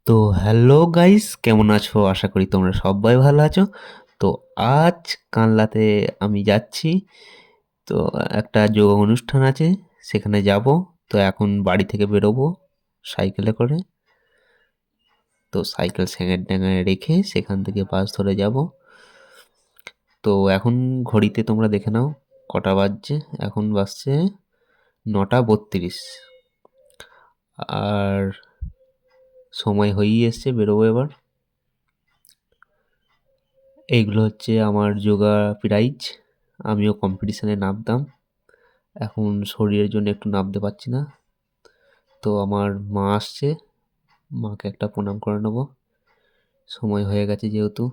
তো hello guys, কেমন আছো? আশা করি তোমরা সবাই ভালো আছো। তো আজ কানলাতে আমি যাচ্ছি। তো একটা যোগ অনুষ্ঠান আছে, সেখানে যাব। তো এখন বাড়ি থেকে বেরোবো সাইকেলে করে। তো সাইকেল সেকেন্ড রেখে সেখান থেকে বাস ধরে যাব। তো এখন ঘড়িতে তোমরা দেখে নাও কটা বাজছে। এখন বাজছে 9:32। আর সময় হয়েই এসছে, বেরোবো এবার। এইগুলো হচ্ছে আমার যোগা প্রাইজ। আমিও কম্পিটিশনে নামতাম, এখন শরীরের জন্য একটু নামতে পারছি না। তো আমার মা আসছে, মাকে একটা প্রণাম করে নেবো, সময় হয়ে গেছে যেহেতু।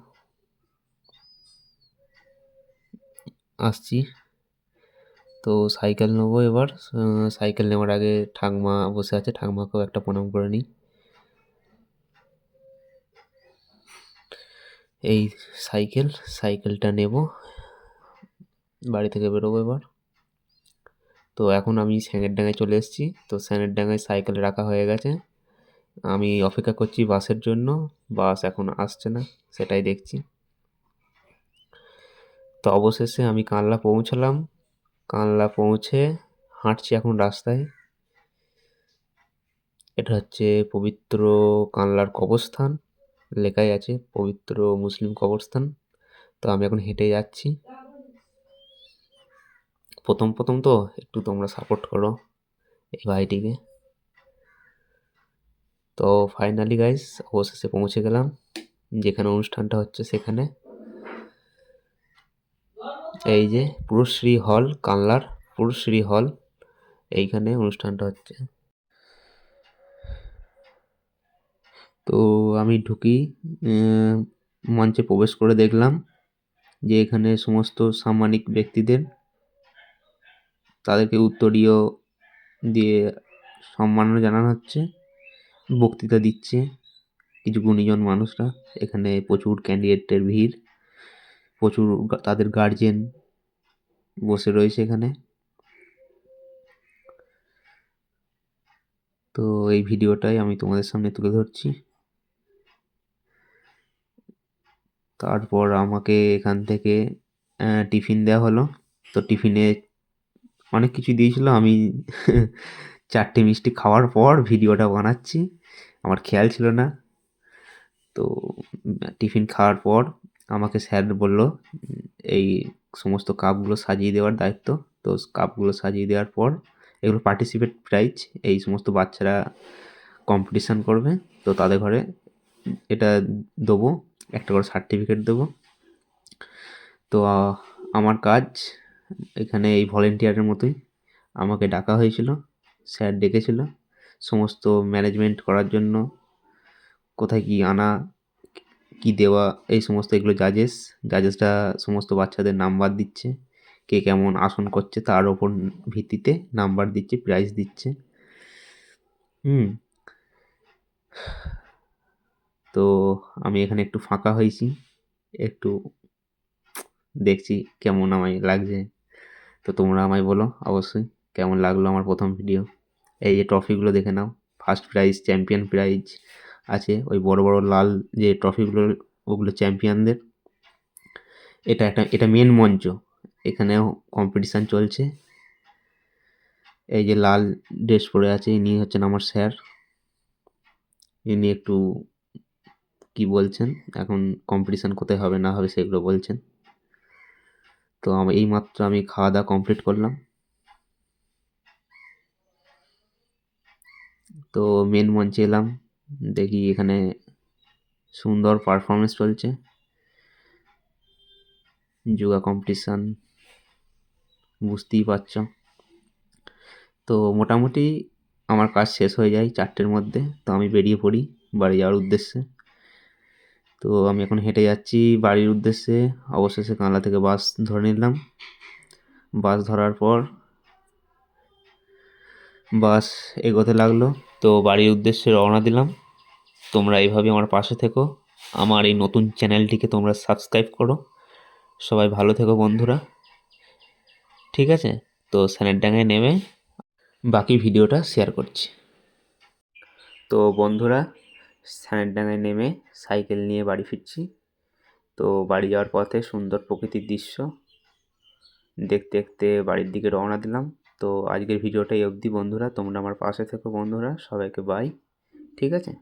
আসছি। তো সাইকেল নেবো এবার। সাইকেল নেওয়ার আগে ঠাকমা বসে আছে, ঠাকমাকেও একটা প্রণাম করে নিই। এই সাইকেলটা নেব, বাড়ি থেকে বেরোবো এবার। তো এখন আমি স্যানেরডাঙ্গায় চলে এসেছি। তো স্যানেরডাঙ্গায় সাইকেল রাখা হয়ে গেছে, আমি অপেক্ষা করছি বাসের জন্য। বাস এখন আসছে না, সেটাই দেখছি। তো অবশেষে আমি কানলা পৌঁছালাম। কানলা পৌঁছে হাঁটছি এখন রাস্তায়। এটা হচ্ছে পবিত্র কানলার কবরস্থান, লেখাই আছে পবিত্র মুসলিম কবরস্থান। তো আমি এখন হেঁটে যাচ্ছি। প্রথম তো একটু তোমরা সাপোর্ট করো এই ভাইটিকে। তো ফাইনালি গাইস, অবশেষে পৌঁছে গেলাম যেখানে অনুষ্ঠানটা হচ্ছে সেখানে। এই যে পুরুশ্রী হল, কানলার পুরুশ্রী হল, এইখানে অনুষ্ঠানটা হচ্ছে। তো আমি ঢুকি, মঞ্চে প্রবেশ করে দেখলাম যে এখানে সমস্ত সাম্মানিক ব্যক্তিদের, তাদেরকে উত্তরীয় দিয়ে সম্মাননা জানানো হচ্ছে, বক্তৃতা দিচ্ছে কিছু গুণীজন মানুষরা। এখানে প্রচুর ক্যান্ডিডেটের ভিড়, প্রচুর তাদের গার্জেন বসে রয়েছে এখানে। তো এই ভিডিওটাই আমি তোমাদের সামনে তুলে ধরছি। তারপর আমাকে এখান থেকে টিফিন দেওয়া হলো। তো টিফিনে অনেক কিছু দিয়েছিল। আমি 4টে মিষ্টি খাওয়ার পর ভিডিওটা বানাচ্ছি, আমার খেয়াল ছিল না। তো টিফিন খাওয়ার পর আমাকে স্যার বলল এই সমস্ত কাপগুলো সাজিয়ে দেওয়ার দায়িত্ব। তো কাপগুলো সাজিয়ে দেওয়ার পর এগুলো পার্টিসিপেট প্রাইজ, এই সমস্ত বাচ্চারা কম্পিটিশান করবে, তো তাদের ঘরে এটা দেবো, একটা করে সার্টিফিকেট দেবো। তো আমার কাজ এখানে এই ভলেন্টিয়ারের মতোই, আমাকে ডাকা হয়েছিল, স্যার ডেকেছিল সমস্ত ম্যানেজমেন্ট করার জন্য, কোথায় কী আনা, কী দেওয়া, এই সমস্ত এগুলো জাজেসরা সমস্ত বাচ্চাদের নাম্বার দিচ্ছে, কে কেমন আসন করছে তার ওপর ভিত্তিতে নাম্বার দিচ্ছে, প্রাইজ দিচ্ছে। তো আমি এখানে একটু ফাঁকা হয়েছি, একটু দেখছি কেমন আমায় লাগছে। তো তোমরা আমায় বলো অবশ্যই কেমন লাগলো আমার প্রথম ভিডিও। এই যে ট্রফিগুলো দেখে নাও, ফার্স্ট প্রাইজ, চ্যাম্পিয়ন প্রাইজ আছে, ওই বড় বড় লাল যে ট্রফিগুলো ওগুলো চ্যাম্পিয়নদের। এটা মেন মঞ্চ, এখানেও কম্পিটিশান চলছে। এই যে লাল ড্রেস পরে আছে, ইনি হচ্ছেন আমার স্যার। ইনি একটু কি বলছেন, এখন কম্পিটিশান কোথায় হবে না হবে সেগুলো বলছেন। তো এইমাত্র আমি খাওয়া দাওয়া কমপ্লিট করলাম। তো মেন মঞ্চে এলাম, দেখি এখানে সুন্দর পারফরমেন্স চলছে, যোগা কম্পিটিশান, বুঝতেই পারছ। তো মোটামুটি আমার কাজ শেষ হয়ে যায় 4টের মধ্যে। তো আমি বেরিয়ে পড়ি বাড়ি যাওয়ার উদ্দেশ্যে। তো আমি এখন হেঁটে যাচ্ছি বাড়ির উদ্দেশ্যে। অবশেষে কানলা থেকে বাস ধরে নিলাম। বাস ধরার পর বাস এগোতে লাগলো, তো বাড়ির উদ্দেশ্যে রওনা দিলাম। তোমরা এইভাবে আমার পাশে থেকো, আমার এই নতুন চ্যানেলটিকে তোমরা সাবস্ক্রাইব করো। সবাই ভালো থেকো বন্ধুরা, ঠিক আছে? তো স্যানেরডাঙ্গায় নেমে বাকি ভিডিওটা শেয়ার করছি। তো বন্ধুরা, স্যানেরডাঙ্গায় নেমে সাইকেল নিয়ে বাড়ি ফিরছি। তো বাড়ি যাওয়ার পথে সুন্দর প্রকৃতির দৃশ্য দেখতে দেখতে বাড়ির দিকে রওনা দিলাম। তো আজকের ভিডিওটা এই অবধি বন্ধুরা, তোমরা আমার পাশে থেকো বন্ধুরা, সবাইকে বাই। ঠিক আছে।